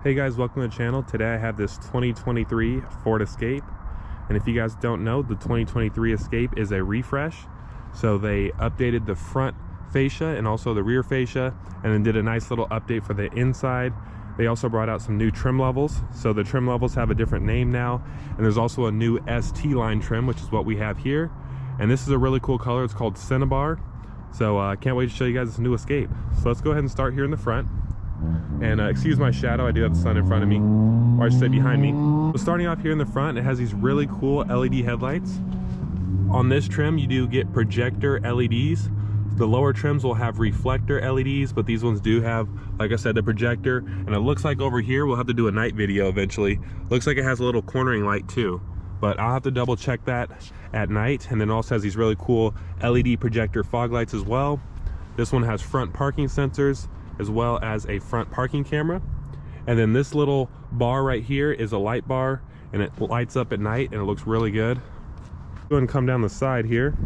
Hey guys, welcome to the channel. Today I have this 2023 Ford Escape, and if you guys don't know, the 2023 Escape is a refresh. So they updated the front fascia and also the rear fascia, and then did a nice little update for the inside. They also brought out some new trim levels, so the trim levels have a different name now, and there's also a new ST line trim, which is what we have here. And this is a really cool color. It's called Cinnabar. So I can't wait to show you guys this new Escape. So let's go ahead and start here in the front. And excuse my shadow, I do have the sun in front of me, or I should say behind me. So starting off here in the front, it has these really cool LED headlights. On this trim, you do get projector LEDs. The lower trims will have reflector LEDs, but these ones do have, like I said, the projector. And it looks like over here, we'll have to do a night video eventually. Looks like it has a little cornering light too, but I'll have to double check that at night. And then it also has these really cool LED projector fog lights as well. This one has front parking sensors, as well as a front parking camera. And then this little bar right here is a light bar, and it lights up at night and it looks really good. Go ahead and come down the side here.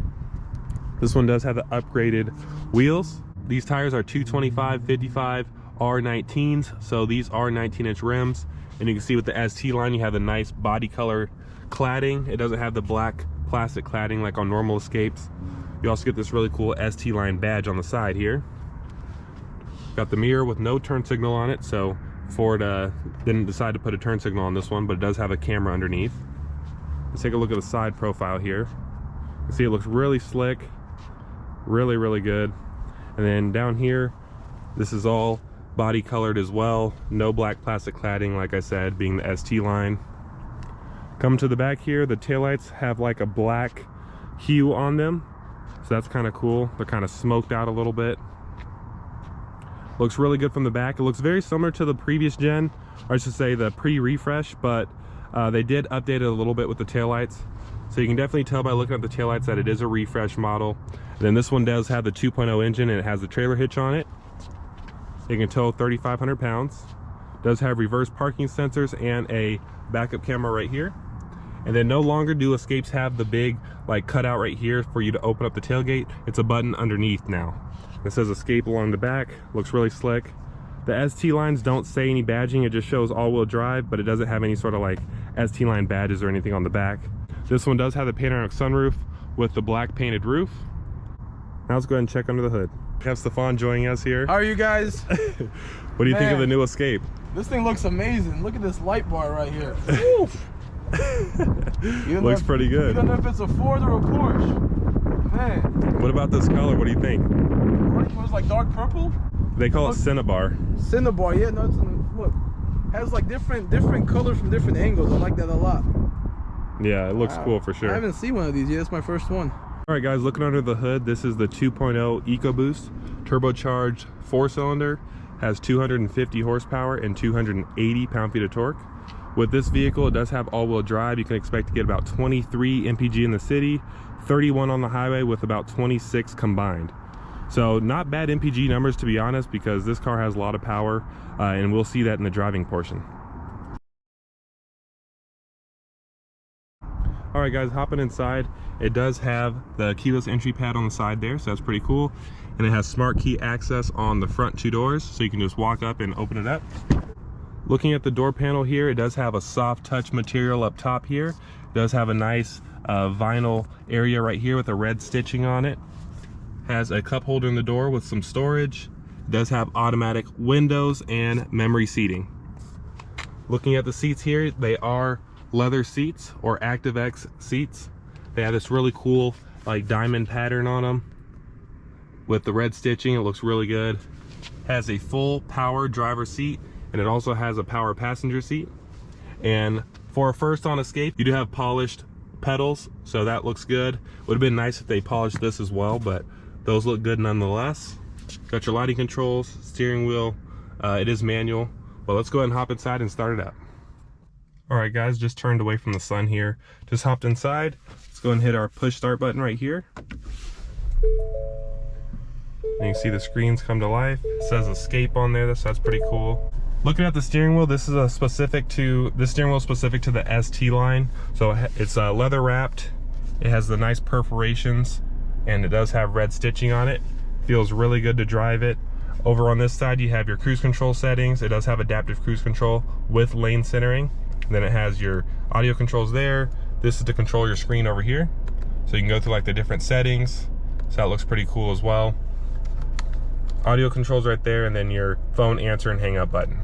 This one does have the upgraded wheels. These tires are 225/55 R19s, so these are 19-inch rims. And you can see with the ST line, you have the nice body color cladding. It doesn't have the black plastic cladding like on normal Escapes. You also get this really cool ST line badge on the side here. Got the mirror with no turn signal on it, so Ford didn't decide to put a turn signal on this one, but it does have a camera underneath. Let's take a look at the side profile here. You can see it looks really slick, really good. And then down here, this is all body colored as well. No black plastic cladding, like I said, being the ST line. Coming to the back here, the taillights have like a black hue on them, so that's kind of cool. They're kind of smoked out a little bit. Looks really good from the back. It looks very similar to the previous gen, or I should say the pre-refresh, but they did update it a little bit with the taillights. So you can definitely tell by looking at the taillights that it is a refresh model. And then this one does have the 2.0 engine, and it has the trailer hitch on it. It can tow 3,500 pounds. Does have reverse parking sensors and a backup camera right here. And then no longer do Escapes have the big like cutout right here for you to open up the tailgate. It's a button underneath now. It says Escape along the back. Looks really slick. The ST lines don't say any badging, it just shows all-wheel drive, but it doesn't have any sort of like ST line badges or anything on the back. This one does have the panoramic sunroof with the black painted roof. Now let's go ahead and check under the hood. We have Stefan joining us here. How are you guys? What do you think of the new Escape? This thing looks amazing. Look at this light bar right here. Looks pretty good. You don't know if it's a Ford or a Porsche. Man. What about this color? What do you think? It was like dark purple. They call it Cinnabar. Cinnabar, yeah. No, look, has like different colors from different angles. I like that a lot. Yeah, it looks cool for sure. I haven't seen one of these yet. It's my first one. All right, guys, looking under the hood, this is the 2.0 EcoBoost turbocharged 4-cylinder. Has 250 horsepower and 280 pound-feet of torque. With this vehicle, it does have all-wheel drive. You can expect to get about 23 mpg in the city, 31 on the highway, with about 26 combined. So not bad MPG numbers, to be honest, because this car has a lot of power, and we'll see that in the driving portion. All right, guys, hopping inside. It does have the keyless entry pad on the side there, so that's pretty cool. And it has smart key access on the front two doors, so you can just walk up and open it up. Looking at the door panel here, it does have a soft touch material up top here. It does have a nice vinyl area right here with a red stitching on it. Has a cup holder in the door with some storage. It does have automatic windows and memory seating. Looking at the seats here, they are leather seats or ActiveX seats. They have this really cool like diamond pattern on them with the red stitching. It looks really good. Has a full power driver seat, and it also has a power passenger seat. And for a first on Escape, you do have polished pedals, so that looks good. Would have been nice if they polished this as well, but those look good nonetheless. Got your lighting controls, steering wheel. It is manual, but let's go ahead and hop inside and start it up. All right, guys, just turned away from the sun here. Just hopped inside. Let's go and hit our push start button right here. And you can see the screens come to life. It says Escape on there, so that's pretty cool. Looking at the steering wheel, this is specific to the ST line. So it's leather wrapped. It has the nice perforations, and it does have red stitching on it. Feels really good to drive it. Over on this side, you have your cruise control settings. It does have adaptive cruise control with lane centering. And then it has your audio controls there. This is to control your screen over here. So you can go through like the different settings. So that looks pretty cool as well. Audio controls right there, and then your phone answer and hang up button.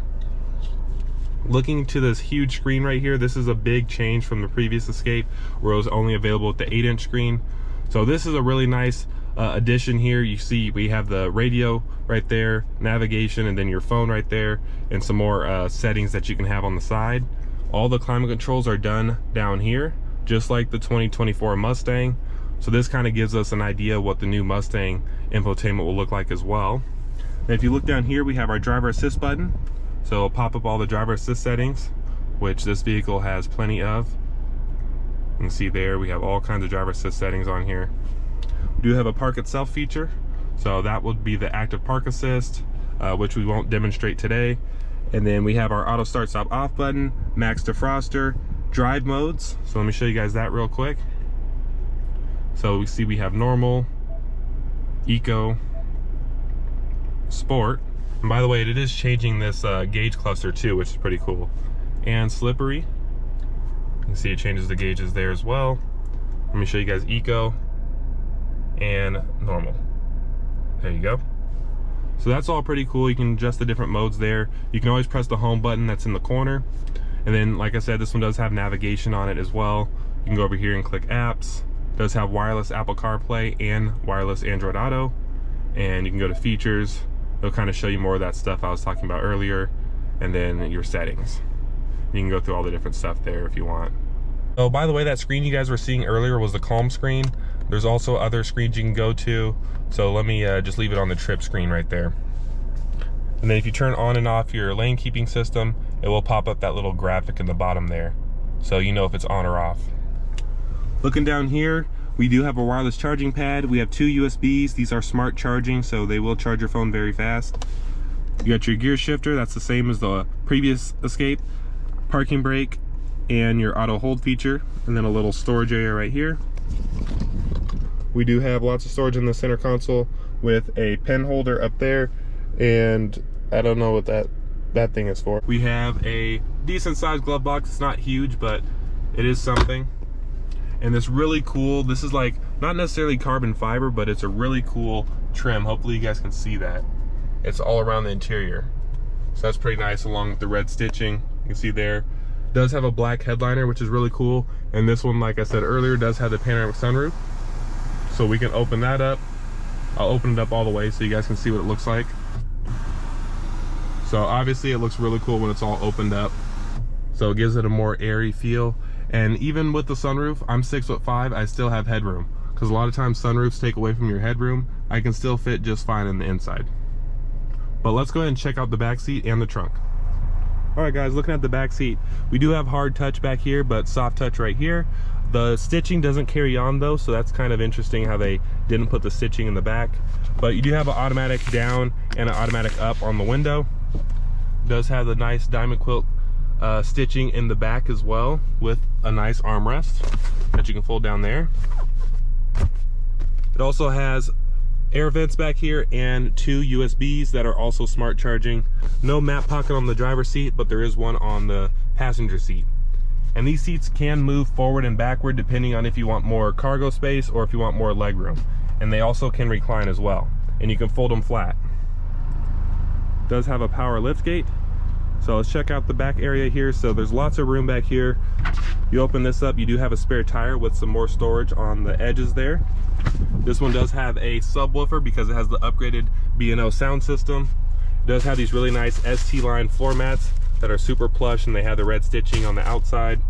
Looking to this huge screen right here, this is a big change from the previous Escape where it was only available with the 8-inch screen. So this is a really nice addition here. You see we have the radio right there, navigation, and then your phone right there, and some more settings that you can have on the side. All the climate controls are done down here, just like the 2024 Mustang. So this kind of gives us an idea of what the new Mustang infotainment will look like as well. And if you look down here, we have our driver assist button. So it'll pop up all the driver assist settings, which this vehicle has plenty of. You can see there, we have all kinds of driver assist settings on here. We do have a park itself feature. So that would be the active park assist, which we won't demonstrate today. And then we have our auto start stop off button, max defroster, drive modes. So let me show you guys that real quick. So we see we have normal, eco, sport. And by the way, it is changing this gauge cluster too, which is pretty cool. And slippery. You can see it changes the gauges there as well. Let me show you guys eco and normal. There you go. So that's all pretty cool. You can adjust the different modes there. You can always press the home button that's in the corner. And then, like I said, this one does have navigation on it as well. You can go over here and click apps. It does have wireless Apple CarPlay and wireless Android Auto. And you can go to features. It'll kind of show you more of that stuff I was talking about earlier, and then your settings. You can go through all the different stuff there if you want. Oh, by the way, that screen you guys were seeing earlier was the calm screen. There's also other screens you can go to, so let me just leave it on the trip screen right there. And then if you turn on and off your lane keeping system, it will pop up that little graphic in the bottom there, so you know if it's on or off. Looking down here, we do have a wireless charging pad. We have 2 USBs. These are smart charging, so they will charge your phone very fast. You got your gear shifter. That's the same as the previous Escape. Parking brake and your auto hold feature. And then a little storage area right here. We do have lots of storage in the center console with a pen holder up there. And I don't know what that thing is for. We have a decent sized glove box. It's not huge, but it is something. And this really cool, this is like not necessarily carbon fiber, but it's a really cool trim. Hopefully you guys can see that. It's all around the interior. So that's pretty nice, along with the red stitching. You can see there. It does have a black headliner, which is really cool. And this one, like I said earlier, does have the panoramic sunroof. So we can open that up. I'll open it up all the way so you guys can see what it looks like. So obviously it looks really cool when it's all opened up. So it gives it a more airy feel. And even with the sunroof, I'm 6'5", I still have headroom. Because a lot of times sunroofs take away from your headroom. I can still fit just fine in the inside. But let's go ahead and check out the back seat and the trunk. Alright guys, looking at the back seat, we do have hard touch back here, but soft touch right here. The stitching doesn't carry on though, so that's kind of interesting how they didn't put the stitching in the back. But you do have an automatic down and an automatic up on the window. It does have the nice diamond quilt stitching in the back as well, with a nice armrest that you can fold down there. It also has air vents back here and 2 USBs that are also smart charging. No map pocket on the driver's seat, but there is one on the passenger seat. And these seats can move forward and backward depending on if you want more cargo space or if you want more leg room. And they also can recline as well, and you can fold them flat. It does have a power lift gate. So let's check out the back area here. So there's lots of room back here. You open this up, you do have a spare tire with some more storage on the edges there. This one does have a subwoofer because it has the upgraded B&O sound system. It does have these really nice ST line floor mats that are super plush, and they have the red stitching on the outside.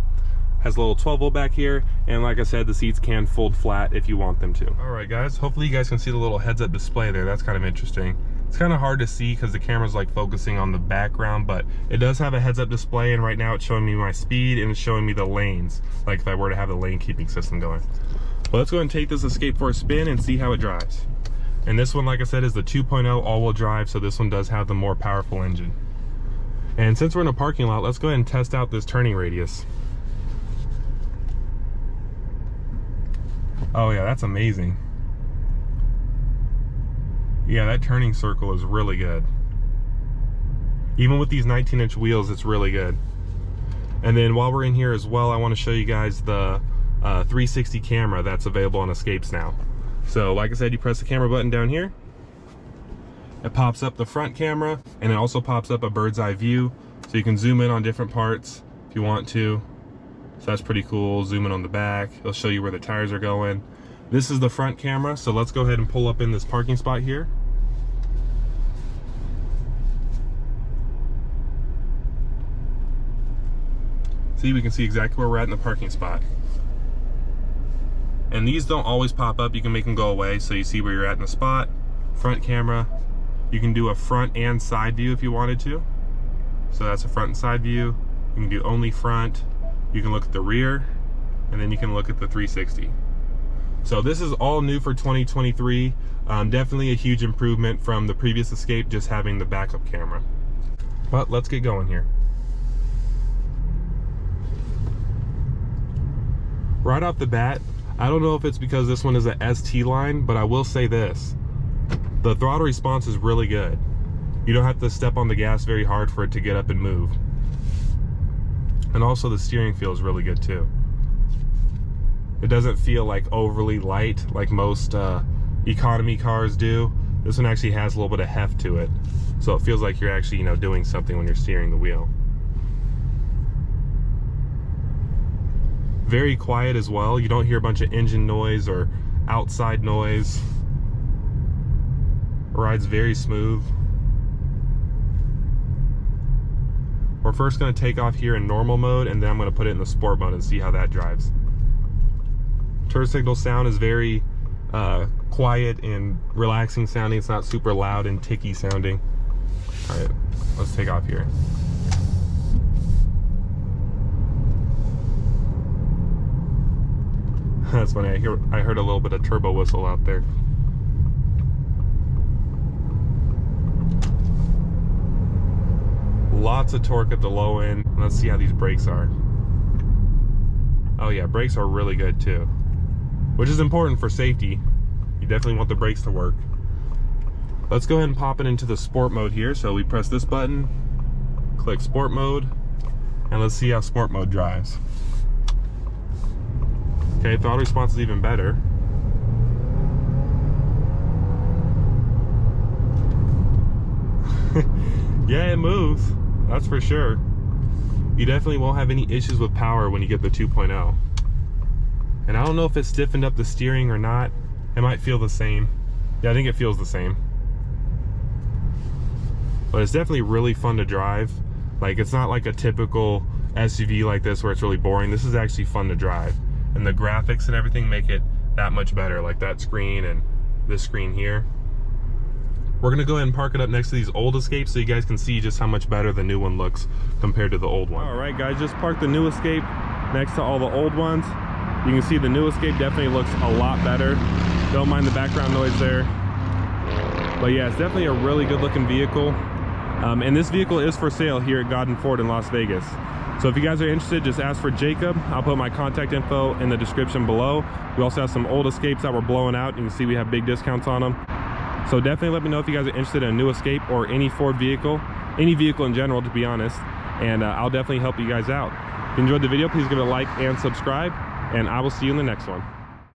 Has a little 12 volt back here, and like I said, the seats can fold flat if you want them to. All right guys, hopefully you guys can see the little heads up display there. That's kind of interesting. It's kind of hard to see because the camera's like focusing on the background, but it does have a heads up display, and right now it's showing me my speed and it's showing me the lanes, like if I were to have the lane keeping system going. Well, let's go ahead and take this Escape for a spin and see how it drives. And this one, like I said, is the 2.0 all-wheel drive, so this one does have the more powerful engine. And since we're in a parking lot, let's go ahead and test out this turning radius. Oh yeah, that's amazing. Yeah, that turning circle is really good. Even with these 19-inch wheels, it's really good. And then while we're in here as well, I want to show you guys the 360 camera that's available on Escapes now. So like I said, you press the camera button down here. It pops up the front camera, and it also pops up a bird's eye view. So you can zoom in on different parts if you want to. So that's pretty cool. Zoom in on the back. It'll show you where the tires are going. This is the front camera. So let's go ahead and pull up in this parking spot here. See, we can see exactly where we're at in the parking spot. And these don't always pop up. You can make them go away so you see where you're at in the spot. Front camera. You can do a front and side view if you wanted to. So that's a front and side view. You can do only front. You can look at the rear, and then you can look at the 360. So this is all new for 2023. Definitely a huge improvement from the previous Escape, just having the backup camera. But let's get going here. Right off the bat, I don't know if it's because this one is a ST line, but I will say this. The throttle response is really good. You don't have to step on the gas very hard for it to get up and move. And also the steering feels really good too. It doesn't feel like overly light like most economy cars do. This one actually has a little bit of heft to it. So it feels like you're actually, doing something when you're steering the wheel. Very quiet as well. You don't hear a bunch of engine noise or outside noise. Rides very smooth. We're first going to take off here in normal mode, and then I'm going to put it in the sport mode and see how that drives. Turn signal sound is very quiet and relaxing sounding. It's not super loud and ticky sounding. All right, let's take off here. That's funny, I heard a little bit of turbo whistle out there. Lots of torque at the low end. Let's see how these brakes are. Oh yeah, brakes are really good too, which is important for safety. You definitely want the brakes to work. Let's go ahead and pop it into the sport mode here. So we press this button, click sport mode, and let's see how sport mode drives. Okay, throttle response is even better. Yeah, it moves, that's for sure. You definitely won't have any issues with power when you get the 2.0. And I don't know if it stiffened up the steering or not. It might feel the same. Yeah, I think it feels the same. But it's definitely really fun to drive. Like, it's not like a typical SUV like this where it's really boring. This is actually fun to drive. And the graphics and everything make it that much better, like that screen and this screen here. We're gonna go ahead and park it up next to these old Escapes so you guys can see just how much better the new one looks compared to the old one. All right guys, just parked the new Escape next to all the old ones. You can see the new Escape definitely looks a lot better. Don't mind the background noise there. But yeah, it's definitely a really good looking vehicle. And this vehicle is for sale here at Godden Ford in Las Vegas. So if you guys are interested, just ask for Jacob. I'll put my contact info in the description below. We also have some old Escapes that we're blowing out. You can see we have big discounts on them. So definitely let me know if you guys are interested in a new Escape or any Ford vehicle, any vehicle in general, to be honest. And I'll definitely help you guys out. If you enjoyed the video, please give it a like and subscribe. And I will see you in the next one.